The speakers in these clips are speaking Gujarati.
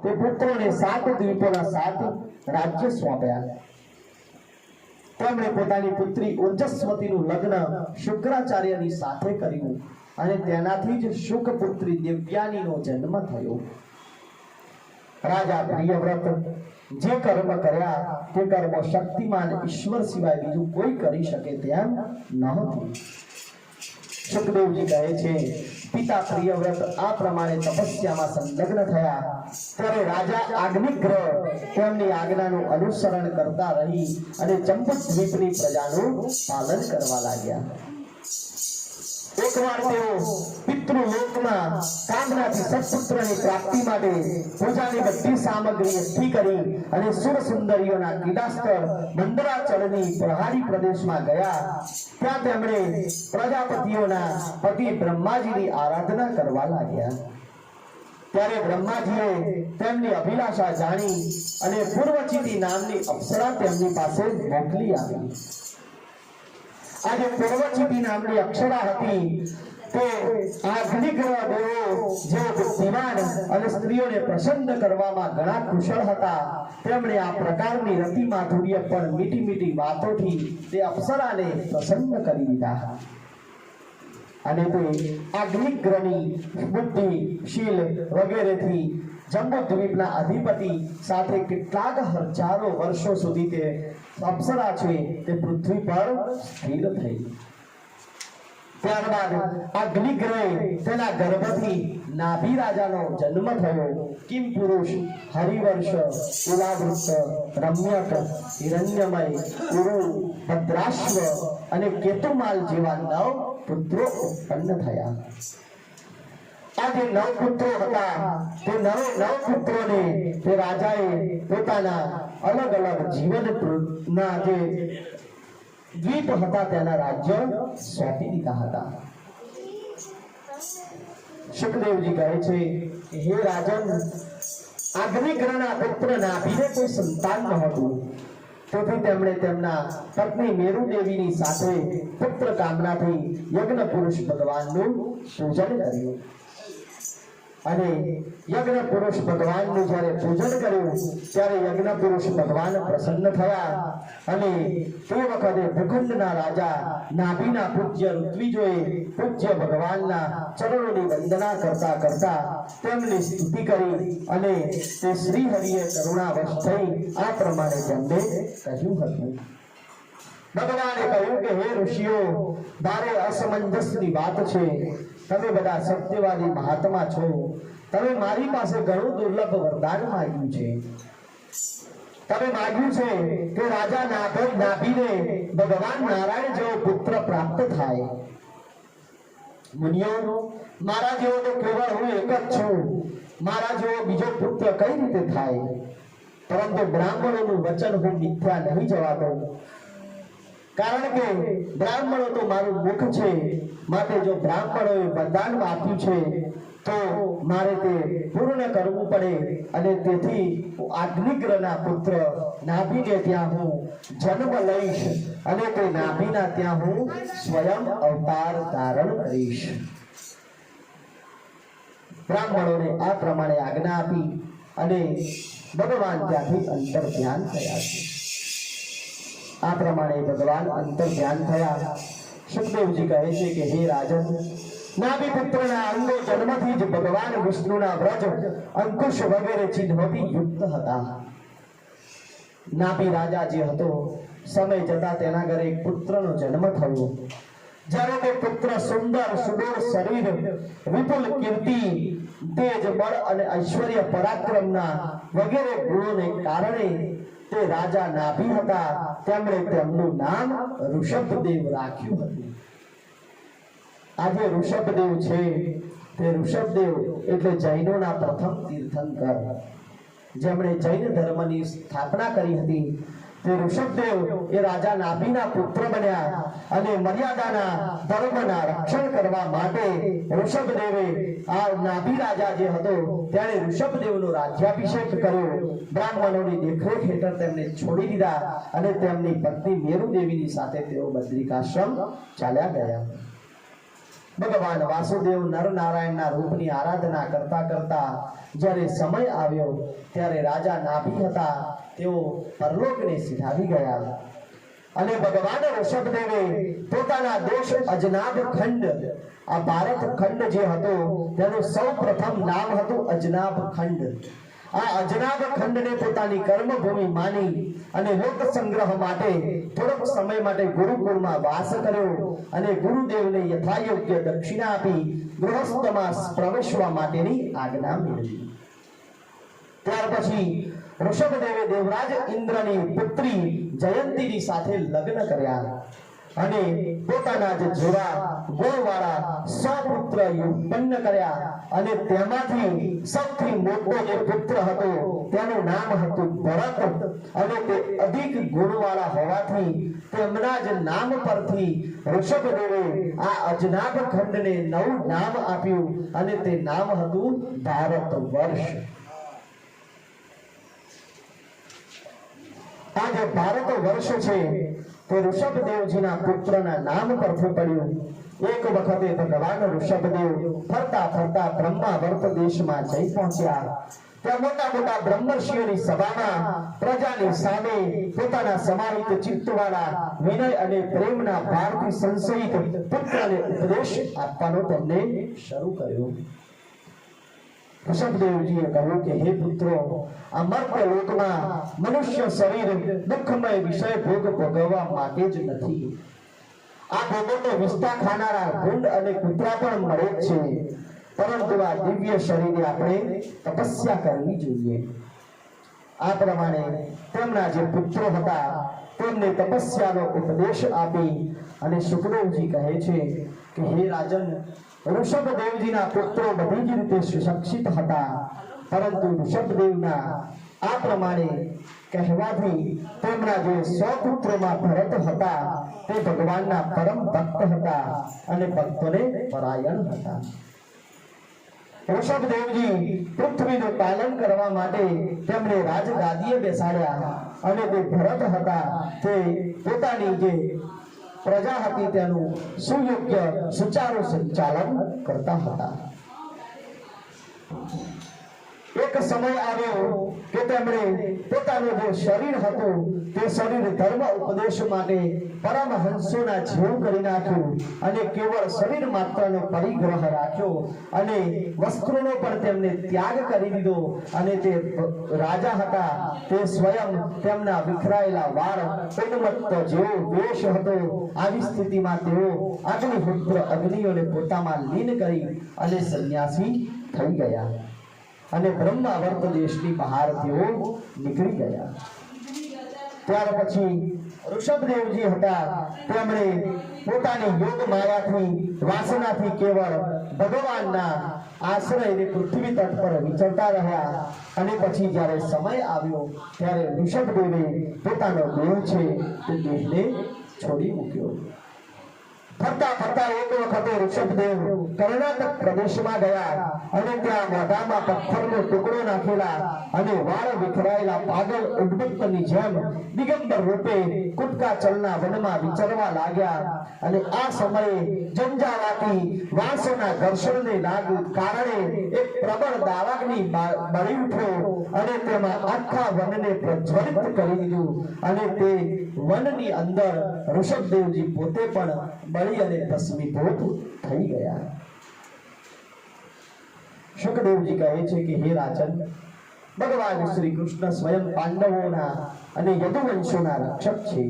તે પુત્રોને 7 દ્વીપોના 7 રાજ્ય સોંપ્યા. તેમણે પોતાની પુત્રી ઓજસ્વતીનું લગ્ન શુક્રાચાર્યની સાથે કર્યું અને તેનાથી જ શુક પુત્રી દિવ્યાનીનો જન્મ થયો. રાજા પ્રિયવ્રત જે કર્મ કર્યા તે કર્મ શક્તિમાન ઈશ્વર સિવાય બીજું કોઈ કરી શકે તેમ નહોતું. સુખદેવજી કહે છે, પિતા પ્રિયવ્રત આ પ્રમાણે તપસ્યામાં સંલગ્ન થયા ત્યારે રાજા અગ્નિગ્રહ તેમની આજ્ઞાનું અનુસરણ કરતા રહી અને જંબુદ્વીપની પ્રજાનું પાલન કરવા લાગ્યા. એકવાર તેઓ પિતૃલોકમાં કામનાથી સત્પુત્રની પ્રાપ્તિ માટે પૂજાની બધી સામગ્રી એકઠી કરી અને સુર સુંદરીઓના ક્રીડાસ્થળ મંદરાચલની પ્રહારી પ્રદેશમાં ગયા. ત્યાં તેમણે પ્રજાપતિઓના પતિ બ્રહ્માજીની આરાધના કરવા લાગ્યા. ત્યારે બ્રહ્માજીએ તેમની અભિલાષા જાણી અને પૂર્વચિતી નામની અપ્સરા તેમની પાસે મોકલી આવી. આજે પૂર્વચિતી નામની અપ્સરા હતી તે અગ્નિગ્રહ દેવો જેઓ બુદ્ધિમાન અને સ્ત્રીઓને પ્રસન્ન કરવામાં ઘણા કુશળ હતા, તેમણે આ પ્રકારની રતિ માધુર્ય પર મીઠી મીઠી વાતોથી તે અપ્સરાને પ્રસન્ન કરી દીધા. અને તે અગ્નિગ્રહની બુદ્ધિ શીલ વગેરેથી જંબુદ્વીપના અધિપતિ સાથે કેટલાક હજારો વર્ષો સુધી તે અપ્સરા છે તે પૃથ્વી પર સ્થિર થઈ. ત્યારબાદ અગ્નિગ્રહે તેના ગર્ભથી નાભી રાજાનો જન્મ થયો. કિમ પુરુષ, હરિવર્ષ, તુલાવૃત, રમ્યક, હિરણ્યમય, ઉરુ, ભદ્રાશ્વ અને કેતુમાલ જેવા 9 પુત્રો ઉત્પન્ન થયા. આ જે 9 પુત્રો હતા તે 9 પુત્રોને તે રાજાએ પોતાના અલગ અલગ જીવનના જે દ્વીપ હતા તેના રાજ્ય સોંપી દીધા હતા. સુખદેવજી કહે છે, હે રાજન, અગ્નિગ્રહના પુત્ર નાભીને કોઈ સંતાન નહોતું, તેથી તેમણે તેમના પત્ની મેરુ દેવીની સાથે પુત્ર કામનાથી યજ્ઞ પુરુષ ભગવાનનું પૂજન કર્યું. અને યજ્ઞ પુરુષ ભગવાનનું જ્યારે પૂજન કર્યું ત્યારે યજ્ઞ પુરુષ ભગવાન પ્રસન્ન થયા અને તે વખતે ભૂખંડના રાજા નાભીના પૂજ્ય ઋત્વિજોએ પૂજ્ય ભગવાનના ચરણોની વંદના કરતા કરતા તેમની સ્તુતિ કરી અને તે શ્રી હરિએ કરુણાવશ થઈ આ પ્રમાણે તેમને કહ્યું હતું. ભગવાને કહ્યું કે હે ઋષિઓ, ભારે અસમંજસની વાત છે. તમે બધા સત્યવાદી મહાત્મા છો. તમે મારી પાસે ઘણું દુર્લભ વરદાન માંગ્યું છે. તમે માંગ્યું છે કે રાજા નાભીને ભગવાન નારાયણ જેવો પુત્ર પ્રાપ્ત થાય. મુનિઓ, મારા જેવો તો કેવળ હું એક જ છું. મારા જેવો બીજો પુત્ર કઈ રીતે થાય? પરંતુ બ્રાહ્મણોનું વચન હું મિથ્યા નહીં જવા દઉં, કારણ કે બ્રાહ્મણો તો મારું મુખ છે. માટે જો બ્રાહ્મણોએ વરદાન આપ્યું છે તો મારે તે પૂર્ણ કરવું પડે અને તેથી અગ્નિગ્રહના પુત્ર નાભીને ત્યાં હું જન્મ લઈશ અને તે નાભીના ત્યાં હું સ્વયં અવતાર ધારણ કરીશ. બ્રાહ્મણોને આ પ્રમાણે આજ્ઞા આપી અને ભગવાન ત્યાંથી અંતર ધ્યાન થયા છે. આ પ્રમાણે ભગવાન અંતર ધ્યાન થયા. સુખદેવજી કહે છે કે હે રાજન, નાભી પુત્રના અંગો જન્મથી જ ભગવાન વિષ્ણુના વ્રજ, અંકુશ વગેરે ચિહ્નોથી યુક્ત હતા. નાભી રાજા જે હતો, સમય જતા તેના ઘરે એક પુત્રનો જન્મ થયો. જ્યારે તે પુત્ર સુંદર સુડોળ શરીર, વિપુલ કીર્તિ, તેજ, બળ અને ઐશ્વર્ય પરાક્રમના વગેરે ગુણોને કારણે તે રાજા નાભી હતા, તેમણે તેમનું નામ ઋષભદેવ રાખ્યું હતું. આજે ઋષભદેવ છે તે ઋષભદેવ એટલે જૈનોના પ્રથમ તીર્થંકર, જેમણે જૈન ધર્મની સ્થાપના કરી હતી. તે ઋષભદેવ એ રાજા નાભીના પુત્ર બન્યા અને મર્યાદાના ધર્મના રક્ષણ કરવા માટે ઋષભદેવે આ નાભી રાજા જે હતો તેણે ઋષભદેવનો રાજ્યાભિષેક કર્યો. બ્રાહ્મણોની દેખરેખ હેઠળ તેમને છોડી દીધા અને તેમની પત્ની મેરુ દેવીની સાથે તેઓ બદ્રિકાશ્રમ ચાલ્યા ગયા. ભગવાન વાસુદેવ નર નારાયણના રૂપની આરાધના કરતા કરતા જ્યારે સમય આવ્યો ત્યારે રાજા નાભી હતા તેઓ પરલોકને સિધાવી ગયા અને ભગવાન ઋષભદેવે પોતાના દેશ અજનાબ ખંડ, આ ભારત ખંડ જે હતો તેનું સૌપ્રથમ નામ હતું અજનાબ ખંડ. આ અજનાબ ખંડને પોતાની કર્મભૂમિ માની અને લોક સંગ્રહ માટે થોડોક સમય માટે ગુરુકુળમાં વાસ કર્યો અને ગુરુદેવને યથાયોગ્ય દક્ષિણા આપી ગૃહસ્થમાં પ્રવેશવા માટેની આજ્ઞા મેળવી. ત્યાર પછી ઋષભદેવે દેવરાજ ઇન્દ્રની પુત્રી જયંતીની સાથે લગ્ન કર્યા અને પોતાના જ જેવા ગુણવાળા 100 પુત્ર ઉત્પન્ન કર્યા અને તેમાંથી સૌથી મોટો જે પુત્ર હતો તેનું નામ હતું ભરત અને તે અધિક ગુણવાળા હોવાથી તેમના જ નામ પરથી ઋષભદેવે આ અજનાબ ખંડને નવું નામ આપ્યું અને તે નામ હતું ભારત વર્ષ. આ જે ભારત વર્ષ છે તે ઋષભદેવજીના પુત્રના નામ પરથી પડ્યું. એક વખતે ભગવાન ઋષભદેવ ફરતા ફરતા બ્રહ્માવર્ત દેશમાં જઈ પહોંચ્યા. ત્યાં મોટા મોટા બ્રહ્મર્ષિઓની સભામાં પ્રજાની સામે પોતાના સમાહિત ચિત્તવાળા વિનય અને પ્રેમના ભારથી સંશયિત પુત્રને ઉપદેશ આપવાનો તેમને શરૂ કર્યો. ઋષભદેવજીએ કહ્યું કે હે પુત્રો, આ મર્ત્ય લોકમાં મનુષ્ય શરીર દુઃખમય વિષય ભોગ ભોગવવા માટે જ નથી. આ ભોગોને વિસ્તા ખાનારા ભૂંડ અને કૂતરા પણ મળે જ છે, પરંતુ આ દિવ્ય શરીરે આપણે તપસ્યા કરવી જોઈએ. આ પ્રમાણે તેમના જે પુત્રો હતા તેમને તપસ્યાનો ઉપદેશ આપી અને સુખદેવજી કહે છે કે હે રાજન, ઋષભદેવજીના પુત્રો બધી જ રીતે સુશિક્ષિત હતા, પરંતુ ઋષભદેવના આ પ્રમાણે કહેવાથી તેમના જે 100 પુત્રોમાં ભરત હતા તે ભગવાનના પરમ ભક્ત હતા અને ભક્તોને પરાયણ હતા. ઋષભદેવજી પૃથ્વીનું પાલન કરવા માટે તેમને રાજગાદીએ બેસાડ્યા અને તે ભરત હતા તે પોતાની જે પ્રજા હતી તેનું સુયોગ્ય સુચારુ સંચાલન કરતા હતા. એક સમય આવ્યો કે તેમણે પોતાનું જે શરીર હતું તે શરીર ધર્મ ઉપદેશ માટે પરમહંસોના જેવું કરી નાખ્યું અને કેવળ શરીર માત્રનો પરિગ્રહ રાખ્યો અને વસ્ત્રોનો પણ તેમને ત્યાગ કરી દીધો અને તે રાજા હતા તે સ્વયં તેમના વિખરાયેલા વાળ ઉન્મત્ત જેવો વેશ હતો. આવી સ્થિતિમાં તેઓ અગ્નિહોત્ર અગ્નિઓને પોતામાં લીન કરી અને સંન્યાસી થઈ ગયા અને બ્રહ્માવર્ત દેશની બહાર તેઓ નીકળી ગયા. ત્યાર પછી ઋષભદેવજી હતા તેમણે પોતાની યોગ માયાથી વાસનાથી કેવળ ભગવાનના આશ્રયને પૃથ્વી તટ પર વિચરતા રહ્યા અને પછી જ્યારે સમય આવ્યો ત્યારે ઋષભદેવે પોતાનો દેહ છે તે દેહને છોડી મૂક્યો. ફરતા ફરતા એક વખતે ઋષભદેવ કર્ણાટક પ્રદેશમાં ગયા અને ત્યાં મોઢામાં પથ્થરનો ટુકડો નાખેલા અને વાળ વિખરાયેલા પાગલ ઉદ્ભક્તની જેમ દિગંબર રૂપે કુટકા ચલના વનમાં વિચરવા લાગ્યા અને આ સમયે ઝંઝાવાતી વાંસોના ઘર્ષણને કારણે એક પ્રબળ દાવાગ્નિ બળી ઉઠ્યો અને તેમાં આખા વનને પ્રજ્વલિત કરી દીધું અને તે વનની અંદર ઋષભદેવજી પોતે પણ બળી અને ભસ્મીભૂત થઈ ગયા. સુખદેવજી કહે છે કે હે રાજન, ભગવાન શ્રી કૃષ્ણ સ્વયં પાંડવોના અને યદુવંશોના રક્ષક છે.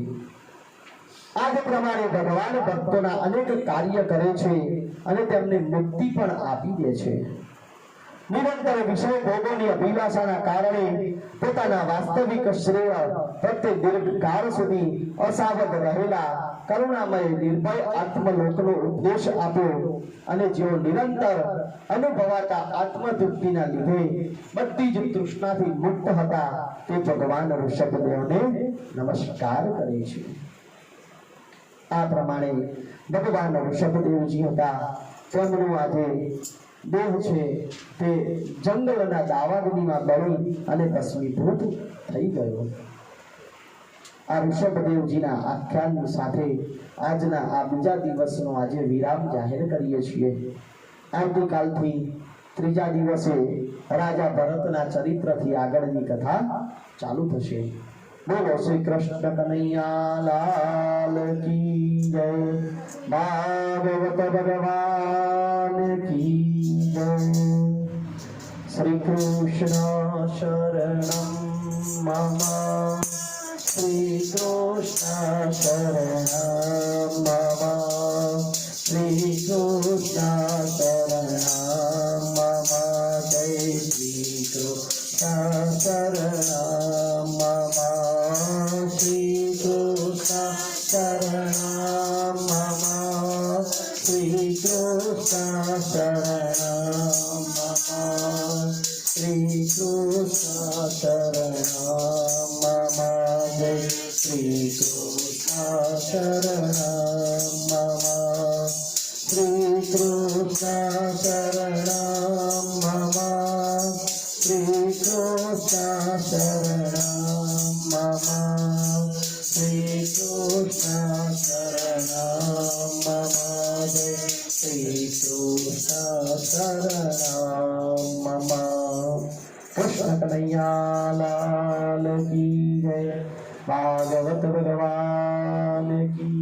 આ જ પ્રમાણે ભગવાન ભક્તોના અનેક કાર્ય કરે છે અને તેમને મુક્તિ પણ આપી દે છે. નિરંતર વિષય ભોગોની અભિલાષાના કારણે પોતાના વાસ્તવિક શ્રેય પ્રત્યે દીર્ઘકાળ સુધી અસાવધ રહેલા કરુણામય નિર્ભય આત્મલોકનો ઉપદેશ આપ્યો અને જેઓ નિરંતર અનુભવાતા આત્મતૃપ્તિના લીધે બધી જ તૃષ્ણાથી મુક્ત હતા તે ભગવાન ઋષભદેવને નમસ્કાર કરે છે. આ પ્રમાણે ભગવાન ઋષભદેવજી હતા તેમનું આજે દેહ છે તે જંગલના દાવાગ્નિમાં બળી અને ભસ્મીભૂત થઈ ગયો. આ ઋષભદેવજીના આખ્યાન સાથે આજના આ બીજા દિવસનો આજે વિરામ જાહેર કરીએ છીએ. આવતીકાલથી ત્રીજા દિવસે રાજા ભરતના ચરિત્રથી આગળની કથા ચાલુ થશે. બોલો શ્રી કૃષ્ણ કનૈયા લાલ કી જય. ભાગવત ભગવાન કી જય. શ્રી કૃષ્ણ શરણમ મમ. શ્રી કૃષ્ણ શરણમ મમ. શ્રી કૃષ્ણ શરણમ મમ. જય શ્રી કૃષ્ણ શરણમ મમ. શ્રી કૃષ્ણ શરણમ મમ. શ્રી કૃષ્ણ શરણમ મમ. શ્રી કૃષ્ણ શરણમ મમ. જય શ્રી કૃષ્ણ શરણમ મમ. શ્રી કૃષ્ણ શરણમ મમ. શ્રી કૃષ્ણ શરણમ મમ. શ્રી કૃષ્ણ શરણમ મમ. જય શ્રી કૃષ્ણ શરણમ મમ. કૃષ્ણ કનૈયા લાલ કી જય. ભાગવત ભગવાન કી